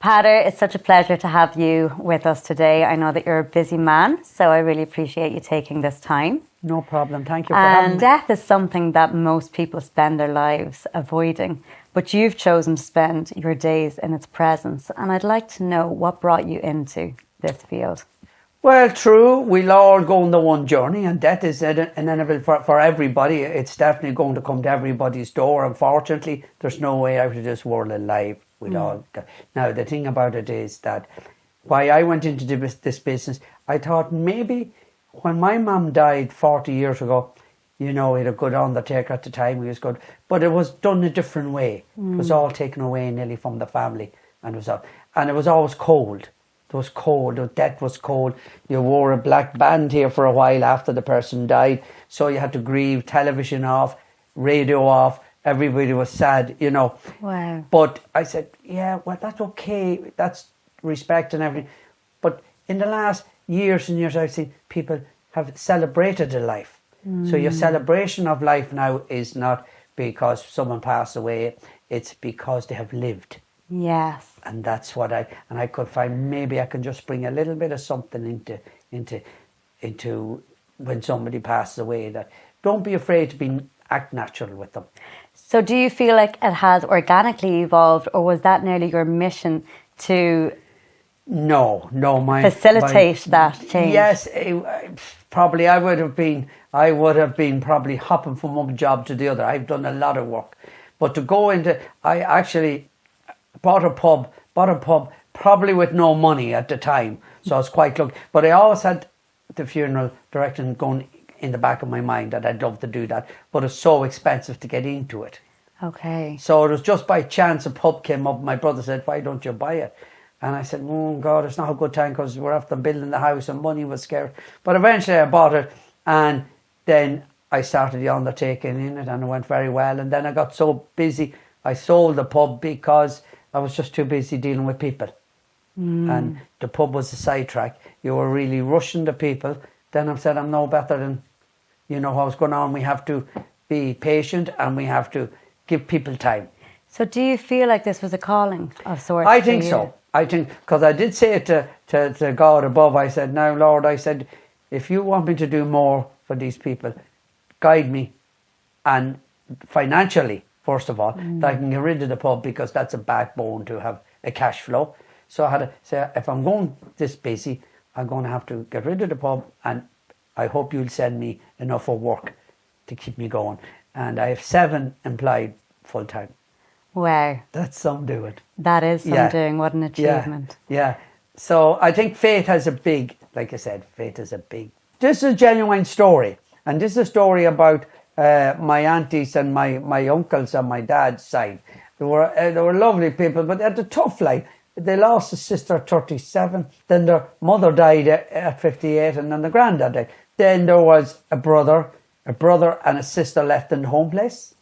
Peader, it's such a pleasure to have you with us today. I know that you're a busy man, so I really appreciate you taking this time. No problem. Thank you for having me. Death is something that most people spend their lives avoiding, but you've chosen to spend your days in its presence. And I'd like to know what brought you into this field. Well, true. We'll all go on the one journey, and death is inevitable for everybody. It's definitely going to come to everybody's door. Unfortunately, there's no way out of this world alive. Now, the thing about it is that why I went into this business, I thought maybe when my mum died 40 years ago, you know, we had a good undertaker at the time, he was good, but it was done a different way. It was all taken away nearly from the family, and it was always cold. It was cold, the death was cold. You wore a black band here for a while after the person died, so you had to grieve, television off, radio off, everybody was sad, you know. Wow. But I said, yeah, well, that's okay, that's respect and everything. But in the last years and years, I've seen people have celebrated their life. So your celebration of life now is not because someone passed away, it's because they have lived. Yes. And that's what I could find, maybe I can just bring a little bit of something into when somebody passes away, that don't be afraid to act natural with them. So do you feel like it has organically evolved, or was that nearly your mission to facilitate that change? Yes, probably I would have been probably hopping from one job to the other. I've done a lot of work. But to go into, I actually bought a pub probably with no money at the time. So I was quite lucky. But I always had the funeral directing going in the back of my mind that I'd love to do that, but it's so expensive to get into it. Okay. So it was just by chance a pub came up. My brother said, why don't you buy it? And I said, oh God, it's not a good time because we're after building the house and money was scarce. But eventually I bought it, and then I started the undertaking in it, and it went very well. And then I got so busy, I sold the pub because I was just too busy dealing with people. And the pub was a sidetrack. You were really rushing the people. Then I said, I'm no better than, you know what's going on. We have to be patient and we have to give people time. So do you feel like this was a calling of sorts? I think so. I think, because I did say it to God above, I said, now Lord, I said, if you want me to do more for these people, guide me, and financially, first of all, that I can get rid of the pub, because that's a backbone to have a cash flow. So I had to say, if I'm going this busy, I'm going to have to get rid of the pub, and I hope you'll send me enough of work to keep me going. And I have 7 employed full time. Wow. That's some doing. That is some doing. What an achievement. Yeah. So I think faith has a big, like I said, faith is a big. This is a genuine story. And this is a story about my aunties and my uncles on my dad's side. They were lovely people, but they had a tough life. They lost a sister at 37. Then their mother died at 58, and then the granddad died. Then there was a brother and a sister left in the home place.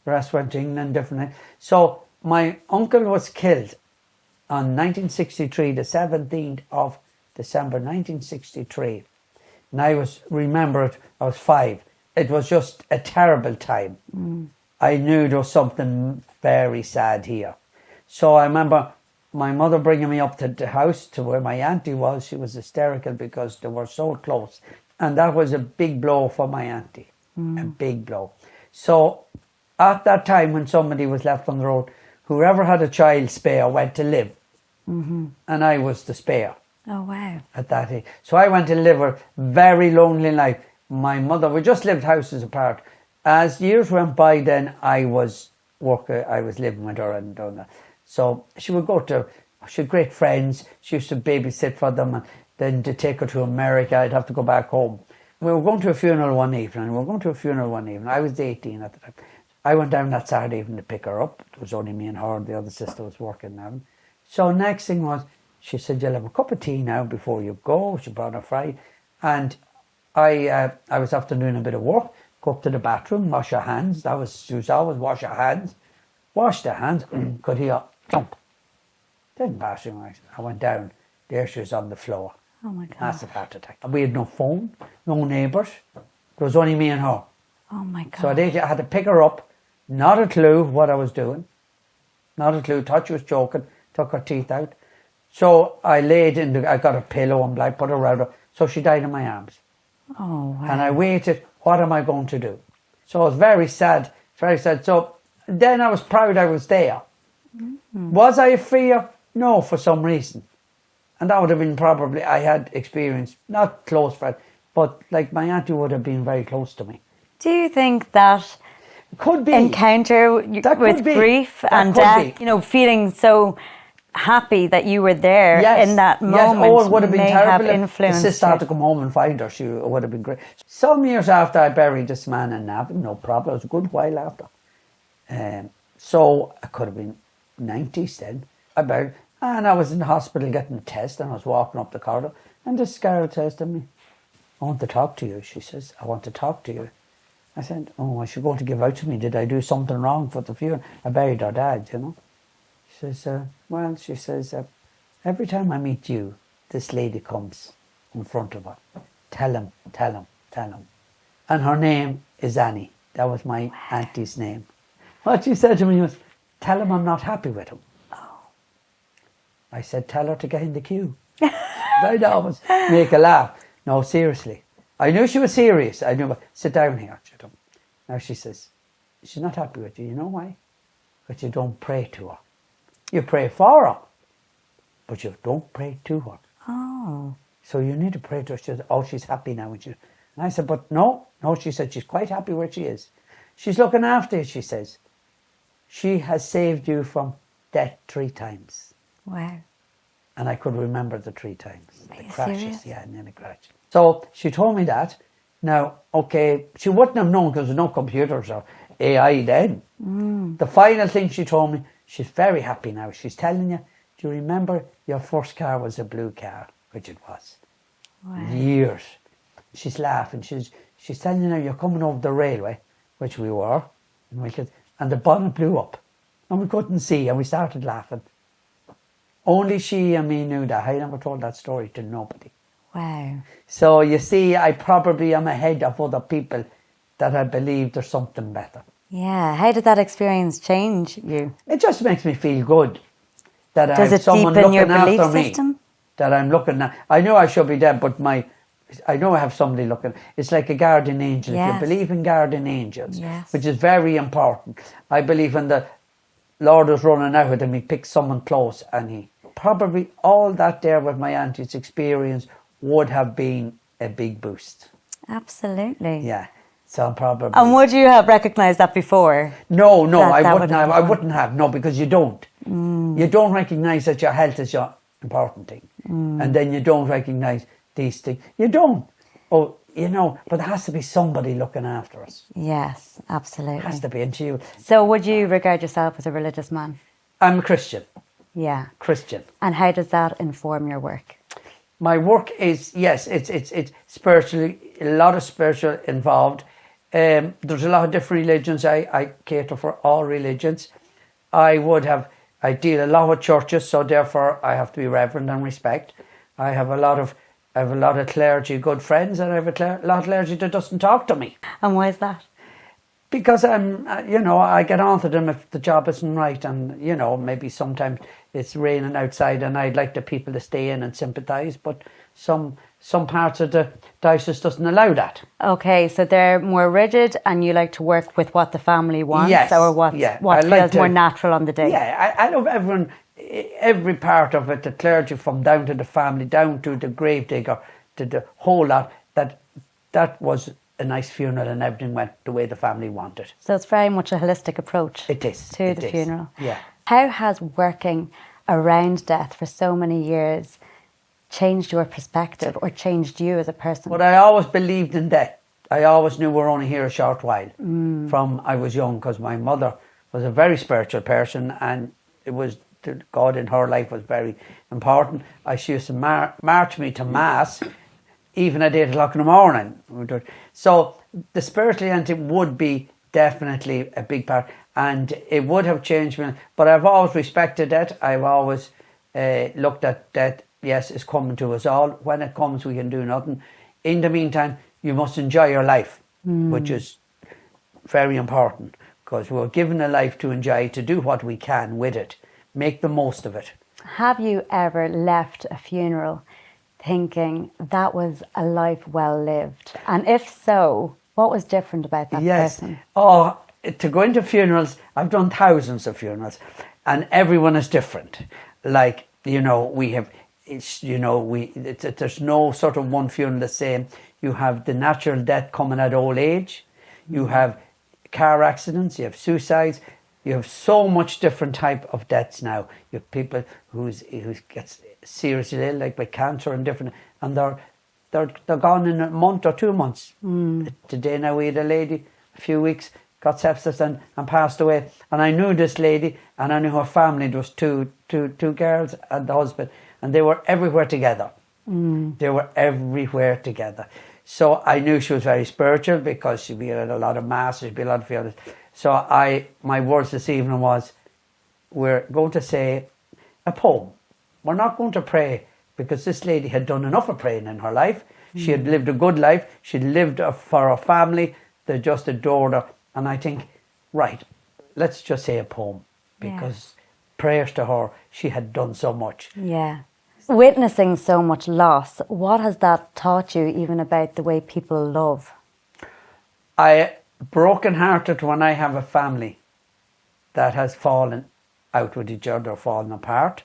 The rest went to England, different. So my uncle was killed on 1963, the 17th of December 1963. And I was 5. It was just a terrible time. I knew there was something very sad here. So I remember my mother bringing me up to the house to where my auntie was. She was hysterical because they were so close. And that was a big blow for my auntie, a big blow. So at that time when somebody was left on the road, whoever had a child spare went to live. And I was the spare. Oh, wow. At that age. So I went to live a very lonely life. My mother, we just lived houses apart. As years went by, then I was living with her and doing that. So she had great friends. She used to babysit for them, and then to take her to America, I'd have to go back home. We were going to a funeral one evening. I was 18 at the time. I went down that Saturday evening to pick her up. It was only me and her, and the other sister was working now. So next thing was, she said, you'll have a cup of tea now before you go. She brought a fry. And I was after doing a bit of work, go up to the bathroom, wash her hands. She was always wash her hands. Washed her hands, could hear thump. Then bathroom, I went down. There she was on the floor. Oh my God. Massive heart attack. We had no phone, no neighbours. There was only me and her. Oh my God. So I had to pick her up. Not a clue what I was doing. Not a clue. Thought she was joking. Took her teeth out. So I I got a pillow and I put her around her. So she died in my arms. Oh, wow. And I waited, what am I going to do? So it was very sad, very sad. So then I was proud I was there. Was I fear? No, for some reason. And that would have been probably, I had experience, not close friend, but like my auntie would have been very close to me. Do you think that Could be. encounter with grief and death, you know, feeling so happy that you were there in that moment, oh, it would have been terrible if influenced the sister had to come home and find her. It would have been great. Some years after I buried this man in Navan, no problem. It was a good while after. So I could have been 90s then. I buried, and I was in the hospital getting a test, and I was walking up the corridor, and this girl says to me, I want to talk to you. She says, I want to talk to you. I said, oh, is she going to give out to me? Did I do something wrong for the funeral? I buried her dad, you know. She says, well, she says, every time I meet you, this lady comes in front of her. Tell him. And her name is Annie. That was my auntie's name. What she said to me was, tell him I'm not happy with him. Oh. I said, tell her to get in the queue. I'd always make her laugh. No, seriously. I knew she was serious. I knew, sit down here. Now she says, she's not happy with you. You know why? Because you don't pray to her. You pray for her, but you don't pray to her. Oh. So you need to pray to her. She says, oh, she's happy now. And I said, but no, she said, she's quite happy where she is. She's looking after you, she says. She has saved you from death 3 times. Wow. And I could remember the 3 times. Are The you crashes, serious? yeah, and then the crash. So she told me that. Now, okay, she wouldn't have known because there was no computers or AI then. The final thing she told me, she's very happy now. She's telling you, do you remember your first car was a blue car? Which it was. Wow. Years. She's laughing. She's telling you now you're coming over the railway, which we were, and the bonnet blew up. And we couldn't see, and we started laughing. Only she and me knew that. I never told that story to nobody. Wow. So you see, I probably am ahead of other people that I believe there's something better. Yeah. How did that experience change you? It just makes me feel good that I Does have it someone deepen looking your belief after me. system? That I'm looking at. I know I should be dead, but I know I have somebody looking. It's like a guardian angel. Yes. If you believe in guardian angels, Yes. which is very important. I believe in the Lord is running out and he picks someone close, and he probably all that there with my auntie's experience would have been a big boost. Absolutely. Yeah. So I'm probably. And would you have recognised that before? No, That I would wouldn't have have. I been wouldn't have. No, because you don't. You don't recognise that your health is your important thing, and then you don't recognise these things. You don't. Oh, you know. But there has to be somebody looking after us. Yes, absolutely. Has to be. And you. So would you regard yourself as a religious man? I'm a Christian. Yeah. Christian. And how does that inform your work? My work is, yes, it's spiritually, a lot of spiritual involved. There's a lot of different religions. I cater for all religions. I deal a lot with churches, so therefore I have to be reverent and respect. I have a lot of clergy, good friends, and I have a lot of clergy that doesn't talk to me. And why is that? Because I get on to them if the job isn't right, and, maybe sometimes it's raining outside and I'd like the people to stay in and sympathise, but some parts of the diocese doesn't allow that. Okay, so they're more rigid and you like to work with what the family wants, yes, or what feels more natural on the day? Yeah, I love everyone, every part of it, the clergy from down to the family, down to the gravedigger, to the whole lot, that was a nice funeral and everything went the way the family wanted. So it's very much a holistic approach. It is. To the funeral. Yeah. How has working around death for so many years changed your perspective or changed you as a person? But I always believed in death. I always knew we're only here a short while from I was young, because my mother was a very spiritual person, and it was God in her life was very important. She used to march me to Mass even at 8 o'clock in the morning. So the spirituality would be definitely a big part, and it would have changed me. But I've always respected death. I've always looked at death, yes, it's coming to us all. When it comes, we can do nothing. In the meantime, you must enjoy your life, which is very important, because we're given a life to enjoy, to do what we can with it, make the most of it. Have you ever left a funeral thinking that was a life well lived? And if so, what was different about that person? Oh, to go into funerals, I've done thousands of funerals, and everyone is different. Like, you know, we have, it's, you know, there's no sort of one funeral the same. You have the natural death coming at old age. You have car accidents. You have suicides. You have so much different type of deaths now. You have people who gets seriously ill, like with cancer and different, and they're gone in a month or 2 months. Today now we had a lady, a few weeks, got sepsis and passed away. And I knew this lady, and I knew her family. There was two girls and the husband, and they were everywhere together. They were everywhere together. So I knew she was very spiritual, because she'd be at a lot of mass, she'd be a lot of funerals. So my words this evening was, we're going to say a poem. We're not going to pray, because this lady had done enough of praying in her life. She had lived a good life. She'd lived for her family. They just adored her. And I think, right, let's just say a poem, because prayers to her, she had done so much. Yeah. Witnessing so much loss, what has that taught you even about the way people love? I broken-hearted when I have a family that has fallen out with each other, fallen apart.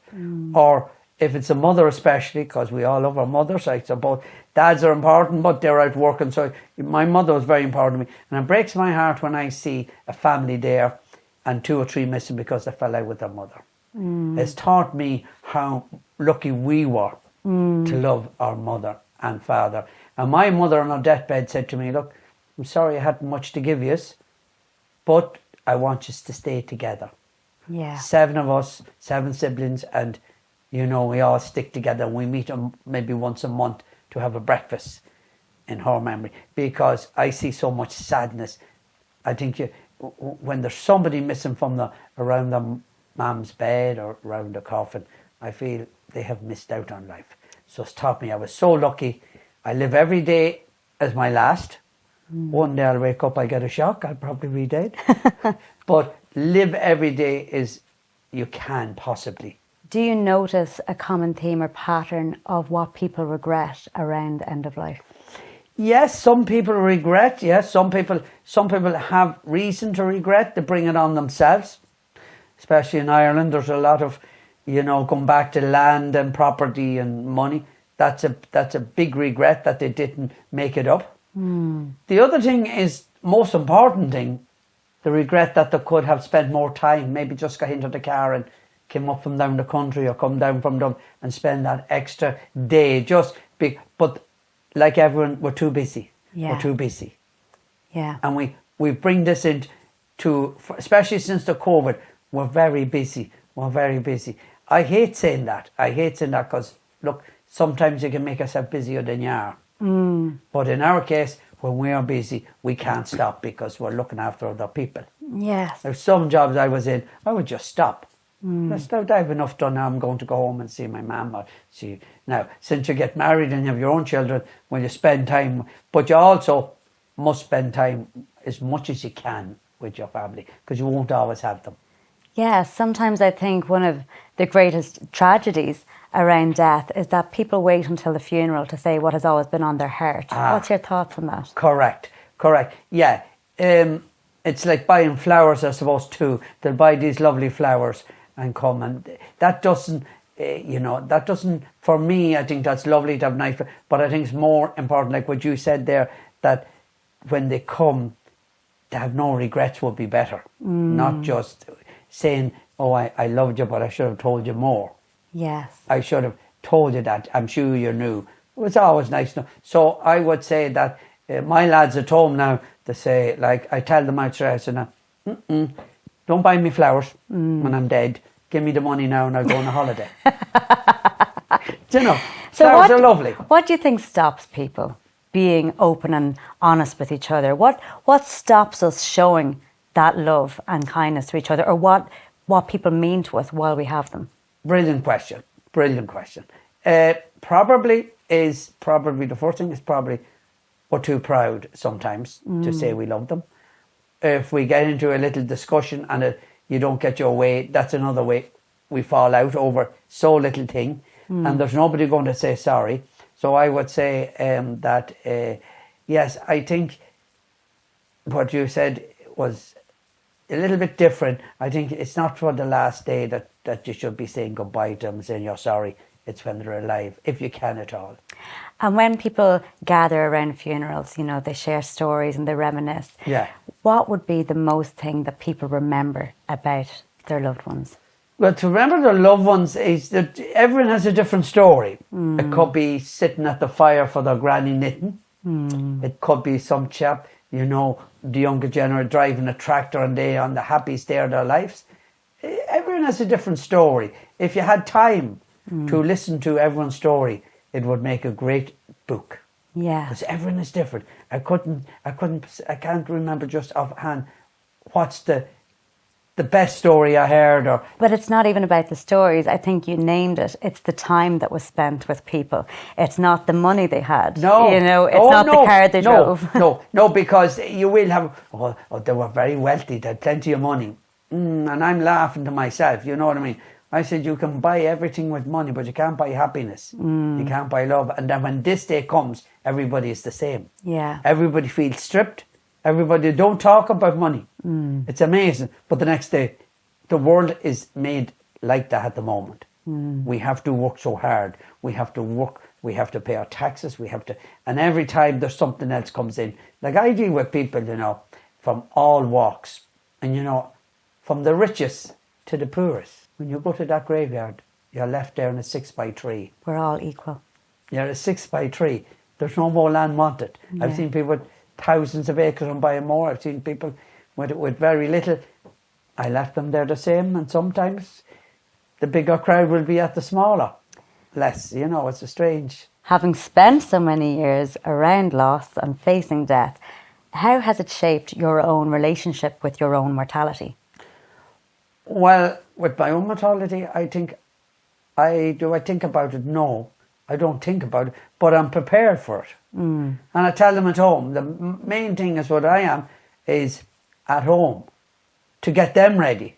Or if it's a mother especially, because we all love our mothers, I suppose. Dads are important, but they're out working. So my mother was very important to me. And it breaks my heart when I see a family there and 2 or 3 missing because they fell out with their mother. It's taught me how lucky we were to love our mother and father. And my mother on her deathbed said to me, look, I'm sorry I hadn't much to give you, but I want you to stay together. Yeah. 7 of us, 7 siblings, and you know, we all stick together, and we meet maybe once a month to have a breakfast in her memory, because I see so much sadness. I think when there's somebody missing from around the mom's bed or around the coffin, I feel they have missed out on life. So it's taught me I was so lucky. I live every day as my last. One day I'll wake up, I get a shock, I'll probably be dead. But live every day as you can possibly. Do you notice a common theme or pattern of what people regret around end of life? Yes, some people regret. Yes, some people have reason to regret. They bring it on themselves. Especially in Ireland, there's a lot of, you know, going back to land and property and money. That's a big regret that they didn't make it up. The other thing is, most important thing, the regret that they could have spent more time, maybe just got into the car and came up from down the country or come down from Dublin and spend that extra day but like everyone, we're too busy. Yeah. We're too busy. Yeah. And we bring this into, especially since the COVID, we're very busy. We're very busy. I hate saying that. Because, look, sometimes you can make yourself busier than you are. But in our case, when we are busy, we can't stop because we're looking after other people. Yes. There's some jobs I was in, I would just stop. I have enough done now, I'm going to go home and see my mum or see. Now, since you get married and you have your own children, well, you spend time, but you also must spend time as much as you can with your family, because you won't always have them. Yeah, sometimes I think one of the greatest tragedies around death is that people wait until the funeral to say what has always been on their heart. What's your thoughts on that? Correct. Yeah. It's like buying flowers, I suppose, too. They'll buy these lovely flowers and come, and that doesn't, for me, I think that's lovely to have nice, but I think it's more important, like what you said there, that when they come, to have no regrets would be better. Not just saying, oh, I loved you, but I should have told you more. Yes. I should have told you that. I'm sure you knew. It was always nice to know. So I would say that my lads at home now, they say, like, I tell them outside, I say, don't buy me flowers when I'm dead. Give me the money now and I'll go on a holiday. Do you know, flowers are lovely. What do you think stops people being open and honest with each other? What stops us showing that love and kindness to each other, or what people mean to us while we have them? Brilliant question. Probably the first thing is probably we're too proud sometimes to say we love them. If we get into a little discussion and you don't get your way, that's another way. we fall out over so little thing, and there's nobody going to say sorry. So I would say that, yes, I think what you said was a little bit different. I think it's not for the last day that you should be saying goodbye to them, saying you're sorry. It's when they're alive, if you can at all. And when people gather around funerals, you know, they share stories and they reminisce. Yeah. What would be the most thing that people remember about their loved ones? Well, to remember their loved ones is that everyone has a different story. It could be sitting at the fire for their granny knitting. It could be some chap, you know, the younger generation driving a tractor and they on the happiest day of their lives. Everyone has a different story. If you had time to listen to everyone's story, it would make a great book. Yeah. Because everyone is different. I can't remember just offhand what's the best story I heard. But it's not even about the stories. I think you named it. It's the time that was spent with people. It's not the money they had. No. You know, it's not the car they drove. No, because you will have, they were very wealthy, they had plenty of money. And I'm laughing to myself, you know what I mean? I said, you can buy everything with money, but you can't buy happiness. You can't buy love. And then when this day comes, everybody is the same. Yeah. Everybody feels stripped. Everybody don't talk about money. It's amazing. But the next day, the world is made like that at the moment. We have to work so hard. We have to work. We have to pay our taxes. And every time there's something else comes in. Like I deal with people, you know, from all walks. And, you know, from the richest to the poorest. When you go to that graveyard, you're left there in a 6x3. We're all equal. You're a 6x3. There's no more land wanted. Yeah. I've seen people with thousands of acres and buying more. I've seen people with very little. I left them there the same, and sometimes the bigger crowd will be at the smaller. Less, you know, it's a strange. Having spent so many years around loss and facing death, how has it shaped your own relationship with your own mortality? Well, with my own mortality, I think, I think about it? No, I don't think about it, but I'm prepared for it. And I tell them at home, the main thing is what I am, is at home, to get them ready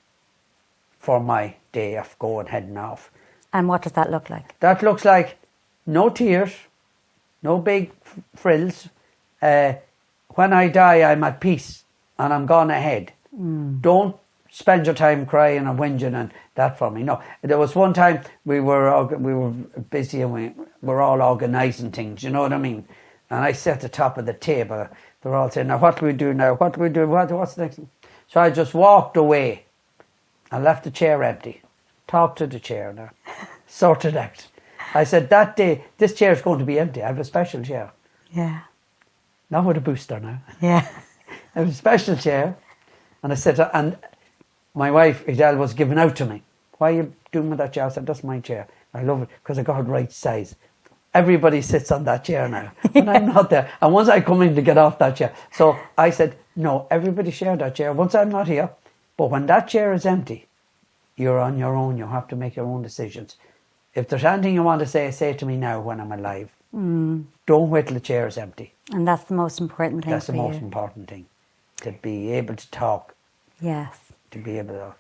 for my day of going, heading off. And what does that look like? That looks like no tears, no big frills. When I die, I'm at peace and I'm gone ahead. Don't spend your time crying and whinging and that for me. No, there was one time we were busy and we were all organising things, you know what I mean? And I sat at the top of the table. They were all saying, now what do we do now? What do we do? What's the next thing? So I just walked away and left the chair empty. Talked to the chair now. Sorted out. I said, that day, this chair is going to be empty. I have a special chair. Yeah. Not with a booster now. Yeah. I have a special chair. And I said, and my wife, Adele, was giving out to me. Why are you doing with that chair? I said, that's my chair. I love it because I got it right size. Everybody sits on that chair now. And I'm not there. And once I come in to get off that chair. So I said, no, everybody share that chair. Once I'm not here. But when that chair is empty, you're on your own. You have to make your own decisions. If there's anything you want to say to me now when I'm alive. Don't wait till the chair is empty. And that's the most important thing. That's the most important thing. To be able to talk. Yes. To be able to talk.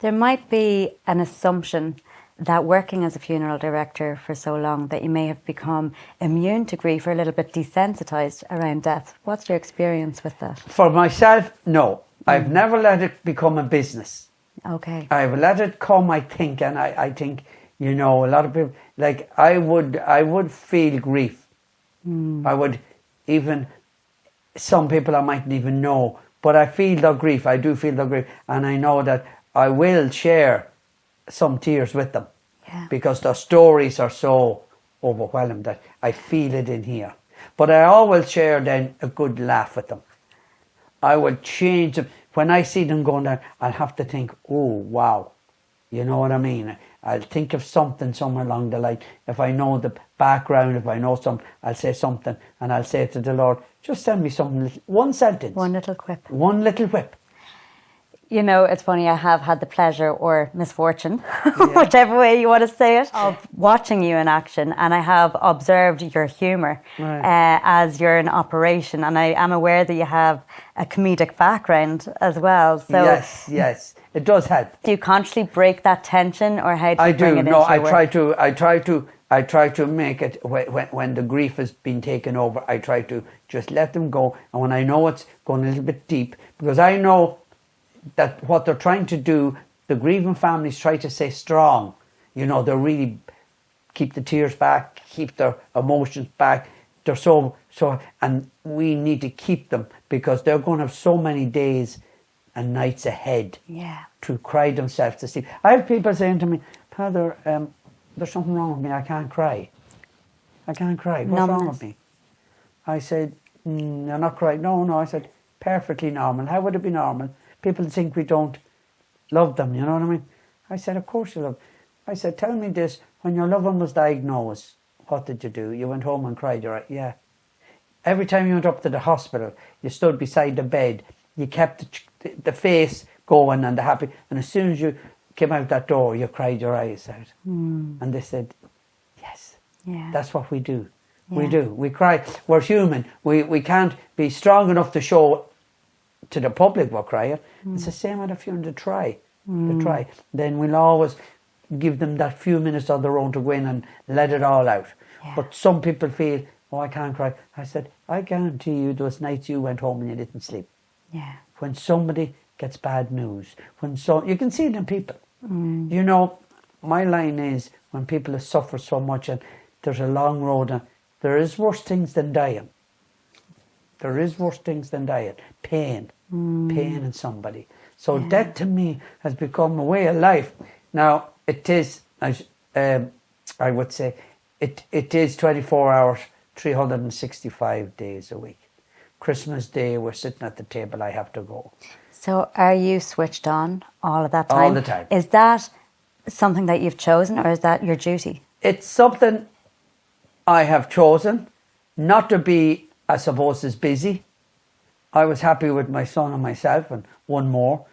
There might be an assumption that working as a funeral director for so long that you may have become immune to grief or a little bit desensitized around death. What's your experience with that? For myself, no. I've never let it become a business. Okay. I've let it come, I think, and I think, you know, a lot of people, like I would feel grief. I would even, some people I mightn't even know, but I feel their grief. I do feel their grief, and I know that I will share some tears with them. Yeah. Because their stories are so overwhelming that I feel it in here. But I always share then a good laugh with them. I will change them. When I see them going down, I'll have to think, oh, wow. You know what I mean? I'll think of something somewhere along the line. If I know the background, if I know something, I'll say something. And I'll say to the Lord, just send me something, one sentence. One little quip. One little whip. You know, it's funny, I have had the pleasure or misfortune, whichever way you want to say it, of watching you in action, and I have observed your humour as you're in operation, and I am aware that you have a comedic background as well. So Yes. It does help. Do you consciously break that tension, or how do you bring it into No, your work? I try to make it when the grief has been taken over. I try to just let them go, and when I know it's going a little bit deep, because I know that what they're trying to do, the grieving families try to stay strong. You know, they really keep the tears back, keep their emotions back. They're so, and we need to keep them, because they're going to have so many days and nights ahead to cry themselves to sleep. I have people saying to me, Father, there's something wrong with me. I can't cry. I can't cry. What's wrong with me? I said, you're not crying. No. I said, perfectly normal. How would it be normal? People think we don't love them, you know what I mean? I said, of course you love. I said, tell me this, when your loved one was diagnosed, what did you do? You went home and cried, you're right? Yeah. Every time you went up to the hospital, you stood beside the bed, you kept the face going and the happy, and as soon as you came out that door, you cried your eyes out. And they said, yes, that's what we do. We do. We cry. We're human. We can't be strong enough to show to the public we're crying. It's the same with a few to try. Then we'll always give them that few minutes on their own to go in and let it all out. But some people feel, oh, I can't cry. I said, I guarantee you those nights you went home and you didn't sleep. When somebody gets bad news, you can see it in people. You know, my line is, when people have suffered so much and there's a long road, and there is worse things than dying. There is worse things than dying. Pain in somebody. So death to me has become a way of life. Now, it is, I would say, it is 24 hours, 365 days a week. Christmas Day, we're sitting at the table, I have to go. So are you switched on all of that time? All the time. Is that something that you've chosen, or is that your duty? It's something I have chosen, not to be, I suppose, as busy. I was happy with my son and myself and one more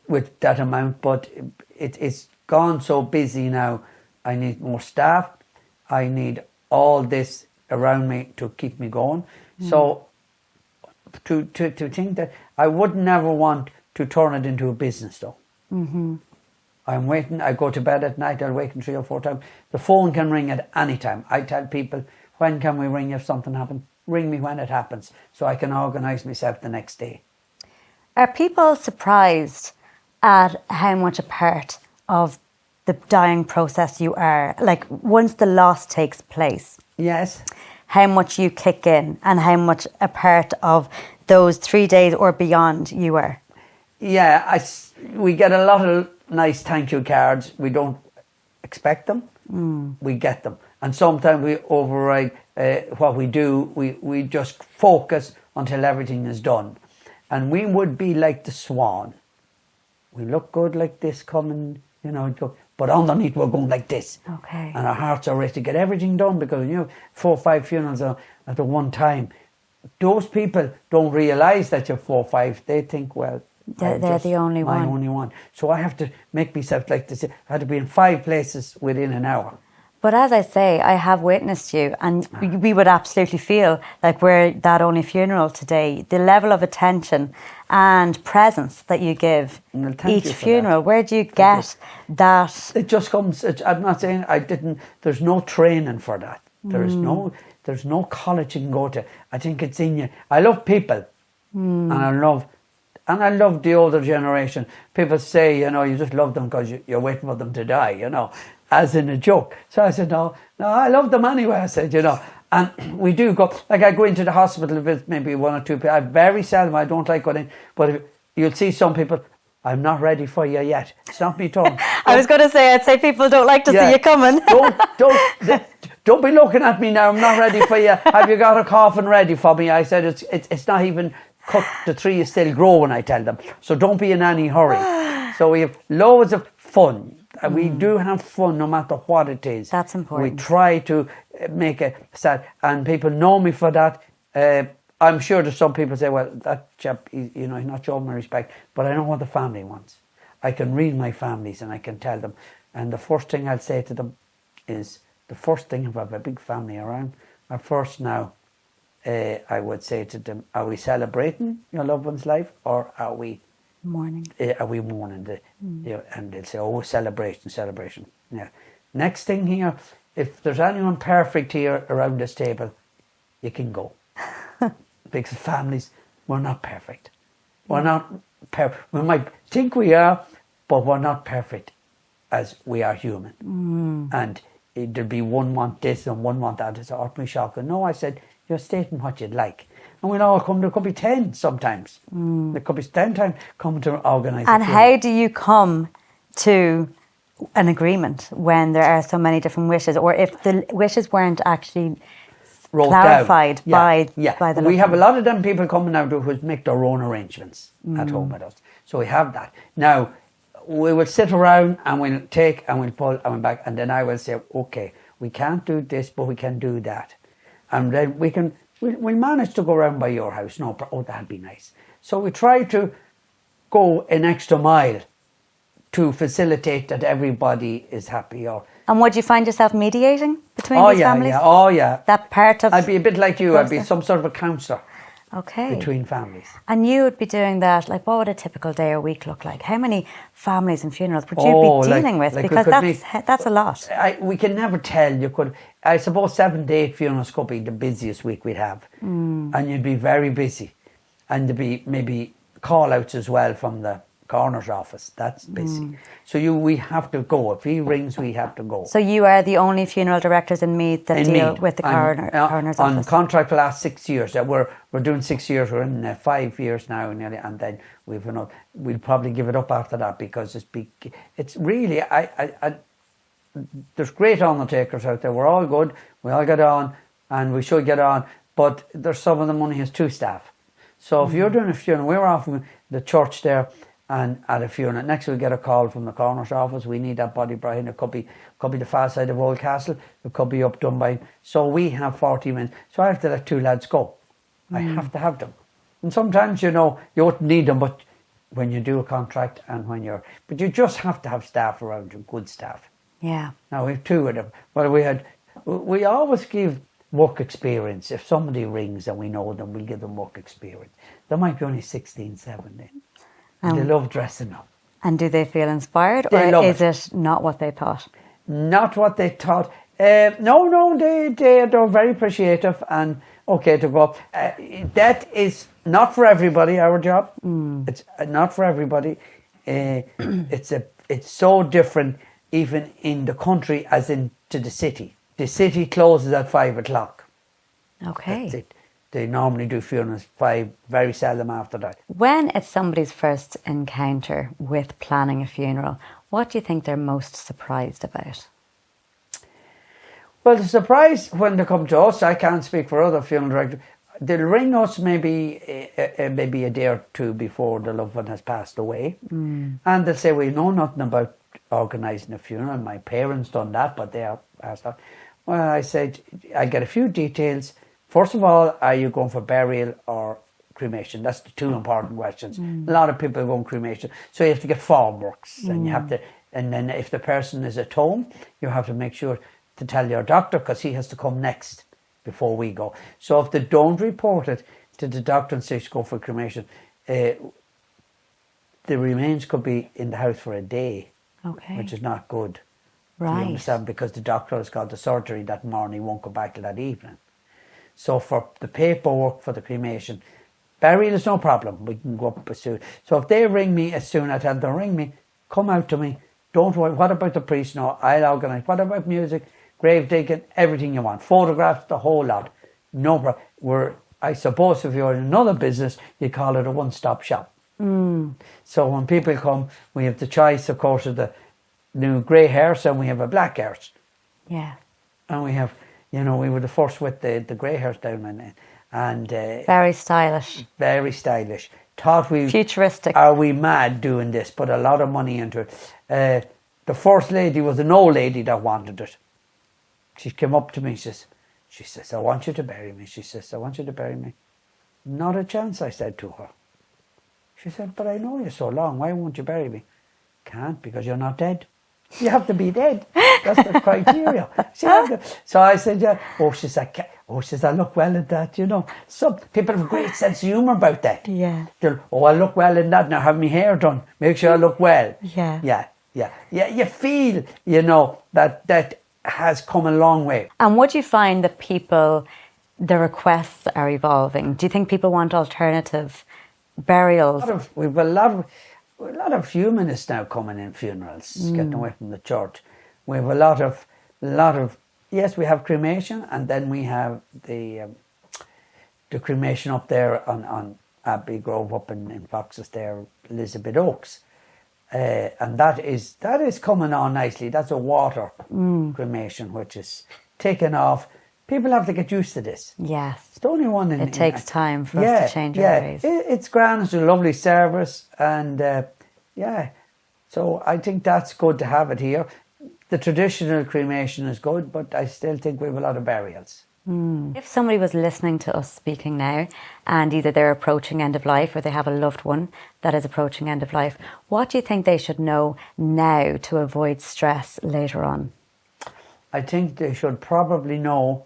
with that amount, but it's gone so busy now. I need more staff. I need all this around me to keep me going. So to think that I would never want to turn it into a business though. I'm waiting, I go to bed at night, I'll wake 3 or 4 times. The phone can ring at any time. I tell people, when can we ring if something happens? Ring me when it happens, so I can organise myself the next day. Are people surprised at how much a part of the dying process you are? Like, once the loss takes place. Yes. How much you kick in and how much a part of those 3 days or beyond you are? Yeah, we get a lot of nice thank you cards. We don't expect them. We get them. And sometimes we override what we do. We just focus until everything is done. And we would be like the swan. We look good like this coming, you know, but underneath we're going like this. Okay. And our hearts are ready to get everything done, because, you know, 4 or 5 funerals at the one time. Those people don't realise that you're 4 or 5. They think, well, they're the only one. My only one. So I have to make myself like this. I had to be in 5 places within an hour. But as I say, I have witnessed you, and we would absolutely feel like we're that only funeral today. The level of attention and presence that you give each funeral, where do you get that? It just comes. I'm not saying I didn't. There's no training for that. There's no college you can go to. I think it's in you. I love people, and I love the older generation. People say, you know, you just love them because you're waiting for them to die, you know, as in a joke. So I said, no, I love them anyway. I said, you know, and we do go, like I go into the hospital with maybe 1 or 2 people. I very seldom, I don't like going in, but you'll see some people, I'm not ready for you yet. It's not me talking. I was going to say, I'd say people don't like to see you coming. Don't be looking at me now. I'm not ready for you. Have you got a coffin ready for me? I said, it's not even cut. The tree is still growing, I tell them. So don't be in any hurry. So we have loads of fun. We do have fun no matter what it is. That's important. We try to make it sad. And people know me for that. I'm sure there's some people say, well, that chap, he's not showing me respect. But I know what the family wants. I can read my families and I can tell them. And the first thing I'll say to them is, the first thing, if I have a big family around, I would say to them, are we celebrating your loved one's life, or are we Morning. Are we mourning? And they'll say, oh, celebration. Yeah. Next thing here, if there's anyone perfect here around this table, you can go. Because families, we're not perfect. We're not perfect. We might think we are, but we're not perfect as we are human. And there'd be one want this and one want that. It's me shocking. No, I said, you're stating what you'd like. And we'll all come, there could be 10 sometimes. There could be 10 times coming to organise. And how do you come to an agreement when there are so many different wishes, or if the wishes weren't actually clarified by the we have a lot of them people coming out who make their own arrangements at home with us. So we have that. Now, we will sit around and we'll take and we'll pull and we'll back, and then I will say, okay, we can't do this, but we can do that. And then we'll manage to go around by your house. That'd be nice. So we try to go an extra mile to facilitate that everybody is happy. And would you find yourself mediating between these families? Oh yeah. That part of... I'd be a bit like you. I'd be some sort of a counsellor. Okay. Between families. And you would be doing that, like, what would a typical day or week look like? How many families and funerals would you be dealing with? Because that's a lot. We can never tell. I suppose 7 to 8 funerals could be the busiest week we'd have. And you'd be very busy. And there'd be maybe call-outs as well from the coroner's office. That's busy. So we have to go. If he rings, we have to go. So you are the only funeral directors in Meath that deal with the coroner's office? On contract for the last 6 years. We're doing 6 years. We're in 5 years now nearly, and then we'll probably give it up after that because it's really there's great undertakers out there. We're all good. We all get on, and we should get on. But there's some of them only has 2 staff. So if you're doing a funeral, we're often the church there. And at a funeral, next we get a call from the coroner's office. We need that body brought in. It could be the far side of Old Castle. It could be up Dunby. So we have 40 men. So I have to let 2 lads go. I have to have them. And sometimes, you don't need them, but when you do a contract and but you just have to have staff around you, good staff. Yeah. Now we have 2 of them. Well, we always give work experience. If somebody rings and we know them, we give them work experience. There might be only 16, 17. They love dressing up. And do they feel inspired, or is it not what they thought? Not what they thought. No, they're very appreciative and okay to go up. That is not for everybody, our job. It's not for everybody. It's so different even in the country as into the city. The city closes at 5 o'clock. Okay. That's it. They normally do funerals 5, very seldom after that. When it's somebody's first encounter with planning a funeral, what do you think they're most surprised about? Well, the surprise when they come to us, I can't speak for other funeral directors, they'll ring us maybe a day or 2 before the loved one has passed away. And they'll say, we know nothing about organising a funeral. My parents done that, but they are passed on. Well, I said, I get a few details. First of all, are you going for burial or cremation? That's the 2 important questions. A lot of people go on cremation. So you have to get form works and you have to, and then if the person is at home, you have to make sure to tell your doctor because he has to come next before we go. So if they don't report it to the doctor and say go for cremation, the remains could be in the house for a day, which is not good. Right. You understand? Because the doctor has got the surgery that morning, he won't go back till that evening. So for the paperwork for the cremation, burial is no problem. We can go up as soon. So if they ring me as soon, I tell them, ring me, come out to me. Don't worry. What about the priest? No, I'll organise. What about music, grave digging, everything you want. Photographs, the whole lot. No problem. I suppose if you're in another business, you call it a one-stop shop. So when people come, we have the choice, of course, of the new grey hearse and we have a black hearse. Yeah. And we have... we were the first with the grey hairs down and very stylish. Very stylish. Thought we futuristic. Are we mad doing this? Put a lot of money into it. The first lady was an old lady that wanted it. She came up to me. She says, I want you to bury me. She says, I want you to bury me. Not a chance, I said to her. She said, but I know you so long. Why won't you bury me? Can't, because you're not dead. You have to be dead. That's the criteria. So I said, yeah. Oh, she said, oh, she says, I look well in that, you know. Some people have a great sense of humour about that. Yeah. They're, oh, I look well in that, now have my hair done, make sure I look well. Yeah. Yeah, you feel, you know, that has come a long way. And would you find that people, the requests are evolving? Do you think people want alternative burials? We've a lot of humanists now coming in funerals, getting away from the church. We have a lot of yes, we have cremation, and then we have the cremation up there on Abbey Grove up in Foxes there, Elizabeth Oaks. And that is coming on nicely. That's a water cremation, which is taking off. People have to get used to this. Yes. It's the only one It takes time for us to change our ways. It's grand. It's a lovely service, and so I think that's good to have it here. The traditional cremation is good, but I still think we have a lot of burials. If somebody was listening to us speaking now, and either they're approaching end of life or they have a loved one that is approaching end of life, what do you think they should know now to avoid stress later on? I think they should probably know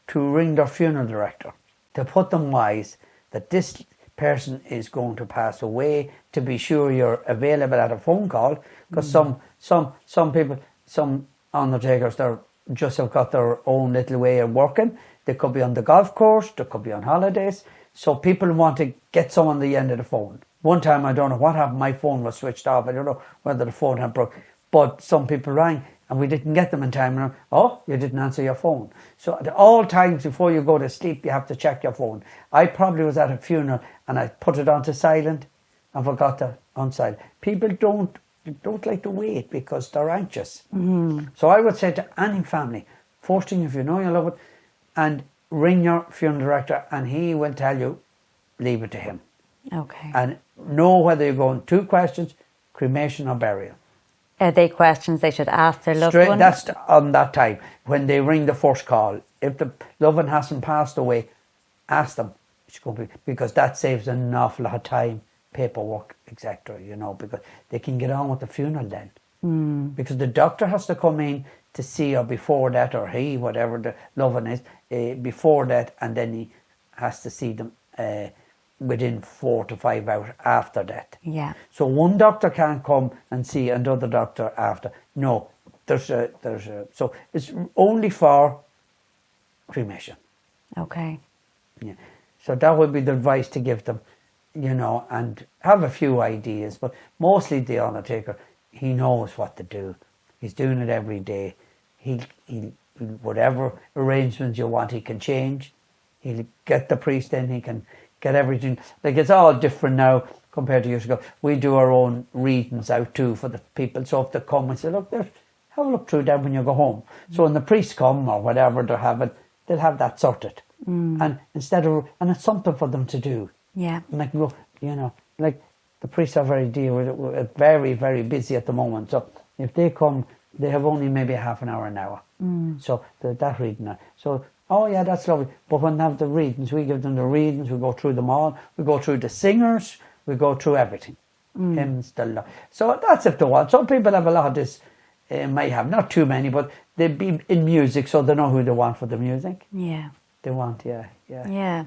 to ring their funeral director, to put them wise that this person is going to pass away, to be sure you're available at a phone call, because some people, some undertakers, they're just have got their own little way of working. They could be on the golf course, they could be on holidays. So people want to get someone at the end of the phone. One time, I don't know what happened, my phone was switched off. I don't know whether the phone had broke. But some people rang and we didn't get them in time. And oh, you didn't answer your phone. So at all times before you go to sleep, you have to check your phone. I probably was at a funeral and I put it onto silent and forgot to unsilent. People don't like to wait because they're anxious. So I would say to any family, first thing, if you know you love it, and ring your funeral director and he will tell you, leave it to him. Okay. And know whether you're going 2 questions, cremation or burial. Are they questions they should ask their loved one? That's on that time, when they ring the first call. If the loved one hasn't passed away, ask them. Because that saves an awful lot of time, paperwork, etc., you know, because they can get on with the funeral then. Because the doctor has to come in to see her before that, or he, whatever the loved one is, before that, and then he has to see them within 4 to 5 hours after that. Yeah. So one doctor can't come and see another doctor after. No, so it's only for cremation. Okay. Yeah. So that would be the advice to give them, you know, and have a few ideas. But mostly the undertaker, he knows what to do. He's doing it every day. He whatever arrangements you want, he can change. He'll get the priest in, he can get everything. Like, it's all different now compared to years ago. We do our own readings out too for the people. So if they come and say, look, have a look through that when you go home. So when the priests come or whatever they're having, they'll have that sorted. And instead of, and it's something for them to do. Yeah. And like, you know, like the priests are very, very busy at the moment. So if they come, they have only maybe half an hour, an hour. So that reading. So, oh yeah, that's lovely. But when they have the readings, we give them the readings, we go through them all. We go through the singers, we go through everything. Hymns, so that's if they want. Some people have a lot of this, may have, not too many, but they be in music, so they know who they want for the music. Yeah. They want, yeah. Yeah.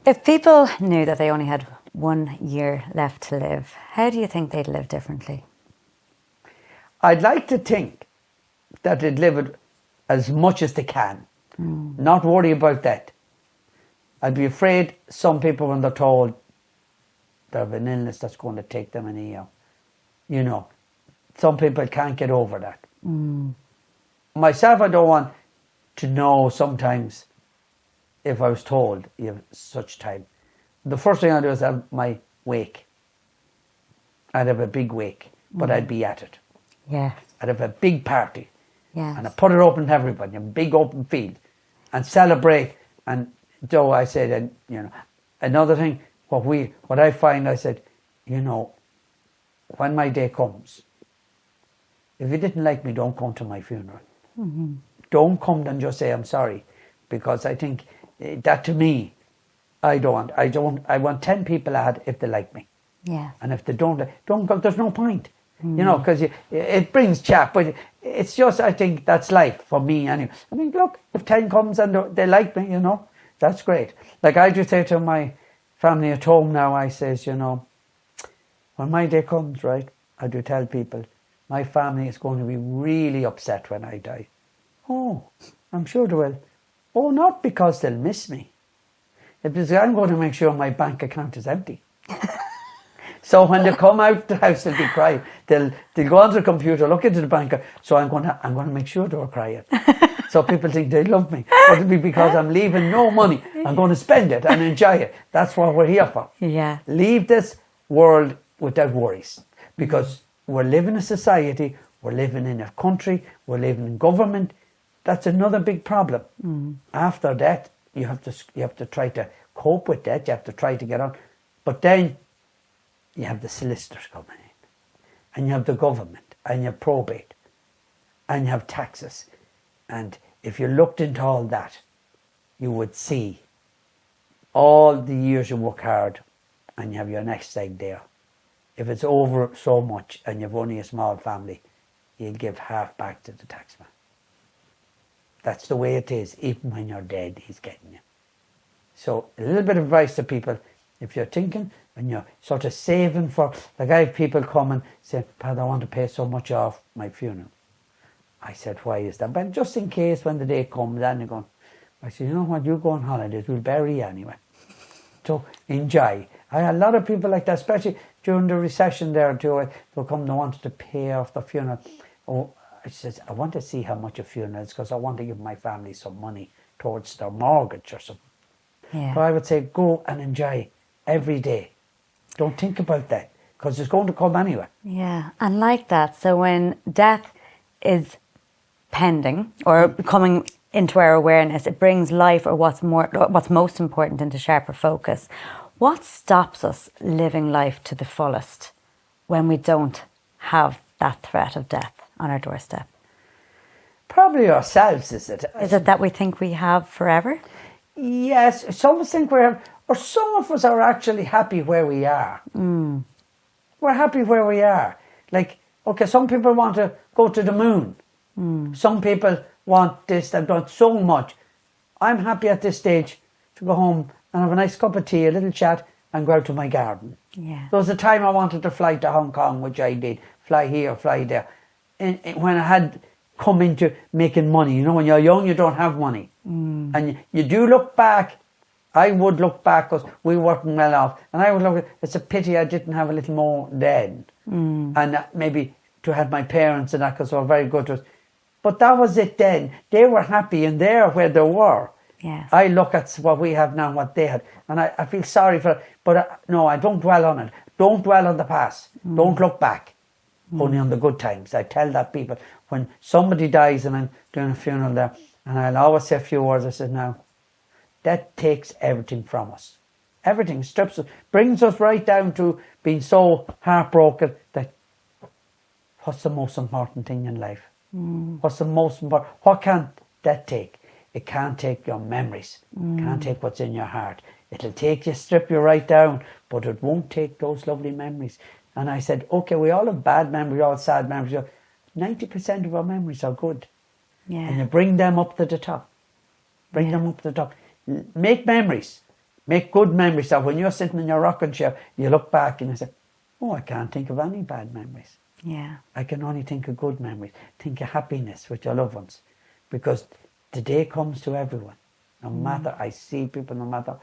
If people knew that they only had 1 year left to live, how do you think they'd live differently? I'd like to think that they'd live it as much as they can. Not worry about that. I'd be afraid some people, when they're told they have an illness that's going to take them in a year, you know, some people can't get over that. Myself, I don't want to know sometimes if I was told you have such time. The first thing I'd do is have my wake. I'd have a big wake, but I'd be at it. Yeah. I'd have a big party. Yes. And I put it open to everybody, a big open field, and celebrate. And so I said, and you know, another thing, what I find, I said, you know, when my day comes, if you didn't like me, don't come to my funeral. Don't come and just say I'm sorry, because I think that, to me, I want 10 people at if they like me. Yeah. And if they don't go, there's no point. You know, because it brings chat, but it's just, I think that's life for me anyway. I mean, look, if 10 comes and they like me, you know, that's great. Like I just say to my family at home now, I says, you know, when my day comes, right, I do tell people, my family is going to be really upset when I die. Oh, I'm sure they will. Oh, not because they'll miss me. It's because I'm going to make sure my bank account is empty. So when they come out the house, they'll be crying. They'll go onto the computer, look into the bank. So I'm going to make sure they're crying. So people think they love me. But it'll be because I'm leaving no money. I'm going to spend it and enjoy it. That's what we're here for. Yeah. Leave this world without worries. Because we're living in a society, we're living in a country, we're living in government. That's another big problem. After that, you have to try to cope with that. You have to try to get on. But then you have the solicitors coming in, and you have the government, and you have probate, and you have taxes. And if you looked into all that, you would see all the years you work hard, and you have your next egg there. If it's over so much, and you've only a small family, you'll give half back to the taxman. That's the way it is. Even when you're dead, he's getting you. So a little bit of advice to people, if you're thinking and you're sort of saving for, like I have people come and say, Pat, I want to pay so much off my funeral. I said, why is that? But just in case when the day comes, and you're going, I said, you know what, you go on holidays, we'll bury you anyway. So enjoy. I had a lot of people like that, especially during the recession there too. They'll come, they wanted to pay off the funeral. Oh, I said, I want to see how much a funeral is because I want to give my family some money towards their mortgage or something. Yeah. But I would say go and enjoy every day. Don't think about that because it's going to come anyway. Yeah, and like that. So when death is pending or coming into our awareness, it brings life or what's most important into sharper focus. What stops us living life to the fullest when we don't have that threat of death on our doorstep? Probably ourselves, is it? Is it that we think we have forever? Yes, some of us think we have, or some of us are actually happy where we are. We're happy where we are. Like, okay, some people want to go to the moon. Some people want this, they've done so much. I'm happy at this stage to go home and have a nice cup of tea, a little chat, and go out to my garden. Yeah. There was a time I wanted to fly to Hong Kong, which I did. Fly here, fly there. When I had come into making money, you know, when you're young, you don't have money. And you do look back. I would look back because we weren't well off. And I would look, it's a pity I didn't have a little more then. And maybe to have my parents and that because they were very good to us. But that was it then. They were happy and they're where they were. Yes. I look at what we have now and what they had. And I feel sorry for it. But no, I don't dwell on it. Don't dwell on the past. Don't look back. Only on the good times. I tell that people when somebody dies and I'm doing a funeral there, and I'll always say a few words. I said, now, that takes everything from us. Everything strips us, brings us right down to being so heartbroken that what's the most important thing in life? What's the most important? What can't that take? It can't take your memories. It can't take what's in your heart. It'll take you, strip you right down, but it won't take those lovely memories. And I said, okay, we all have bad memories, all sad memories. 90% of our memories are good. Yeah. And you bring them up to the top. Bring them up to the top. Make memories. Make good memories. So when you're sitting in your rocking chair, you look back and you say, oh, I can't think of any bad memories. Yeah. I can only think of good memories. Think of happiness with your loved ones. Because the day comes to everyone. No matter, I see people, no matter.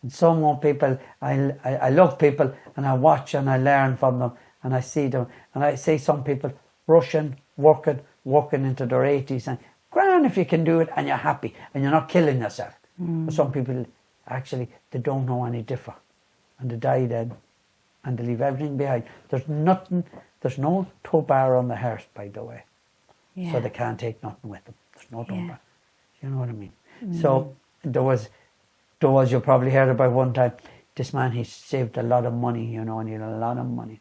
And some more people, I love people and I watch and I learn from them and I see them. And I see some people rushing, working into their 80s and grand if you can do it and you're happy and you're not killing yourself. But some people, actually, they don't know any different. And they die then and they leave everything behind. There's no tow bar on the hearse, by the way. Yeah. So they can't take nothing with them. There's no tow bar. You know what I mean? So there was, you probably heard about one time, this man, he saved a lot of money, you know, and he had a lot of money.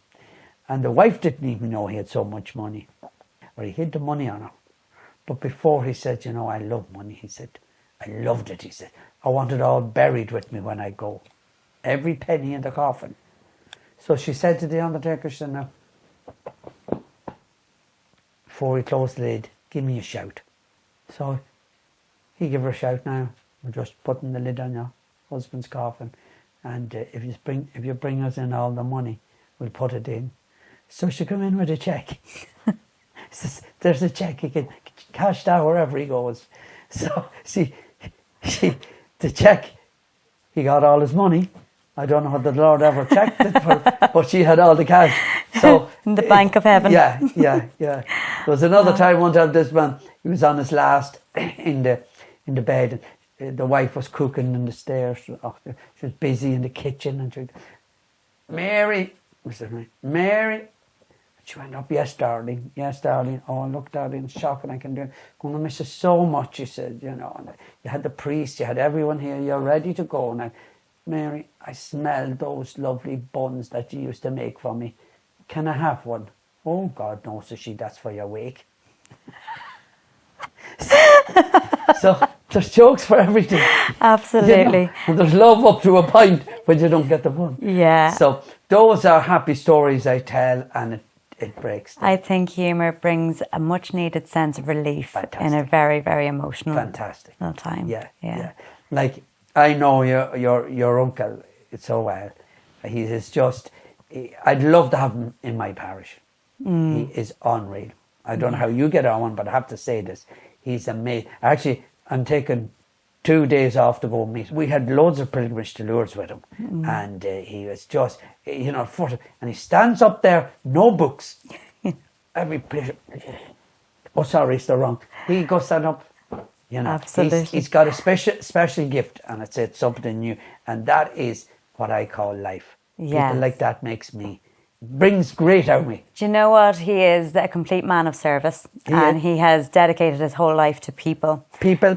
And the wife didn't even know he had so much money. Or he hid the money on her. But before he said, you know, I love money, he said, I loved it, he said. I want it all buried with me when I go. Every penny in the coffin. So she said to the undertaker, she said, now, before he closed the lid, give me a shout. So he gave her a shout now. We're just putting the lid on your husband's coffin. And if you bring us in all the money, we'll put it in. So she come in with a cheque. Says, there's a cheque, he can cash that wherever he goes. So the cheque, he got all his money. I don't know what the Lord ever checked it for, but she had all the cash. So in the bank of heaven. Yeah. There was another time, one time, this man, he was on his last in the bed. And the wife was cooking in the stairs. Oh, she was busy in the kitchen, and she, Mary, I said, Mary. She went up, yes, darling. Oh, look, darling, it's shocking, I can do it. I'm going to miss you so much, she said, you know. And you had the priest, you had everyone here, you're ready to go now. Mary, I smell those lovely buns that you used to make for me. Can I have one? Oh, God knows, says she, that's for your wake. So there's jokes for everything. Absolutely. You know? And there's love up to a point when you don't get the bun. Yeah. So those are happy stories I tell, and it breaks them. I think humour brings a much needed sense of relief in a very, very emotional time. Yeah. Like, I know your uncle so well. He is just, I'd love to have him in my parish. He is unreal. I don't know how you get on, but I have to say this. He's amazing. Actually, I'm taking 2 days off to go meet. We had loads of pilgrimage to Lourdes with him, and he was just, you know, and he stands up there, no books. Every place. Oh, sorry, it's the wrong. He goes stand up. You know, absolutely. He's got a special gift, and it's something new, and that is what I call life. Yes. People like that brings great out of me. Do you know what? He is a complete man of service, and he has dedicated his whole life to people.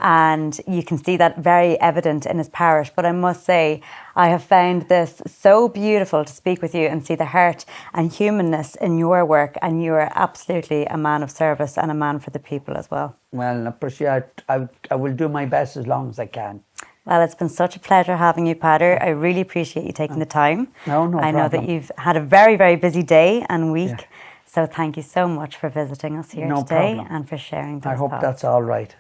And you can see that very evident in his parish. But I must say, I have found this so beautiful to speak with you and see the heart and humanness in your work, and you are absolutely a man of service and a man for the people as well. Well, I appreciate. I will do my best as long as I can. Well, it's been such a pleasure having you, Peader. I really appreciate you taking the time. No problem. I know that you've had a very, very busy day and week. Yeah. So thank you so much for visiting us here today and for sharing those I hope thoughts. that's all right.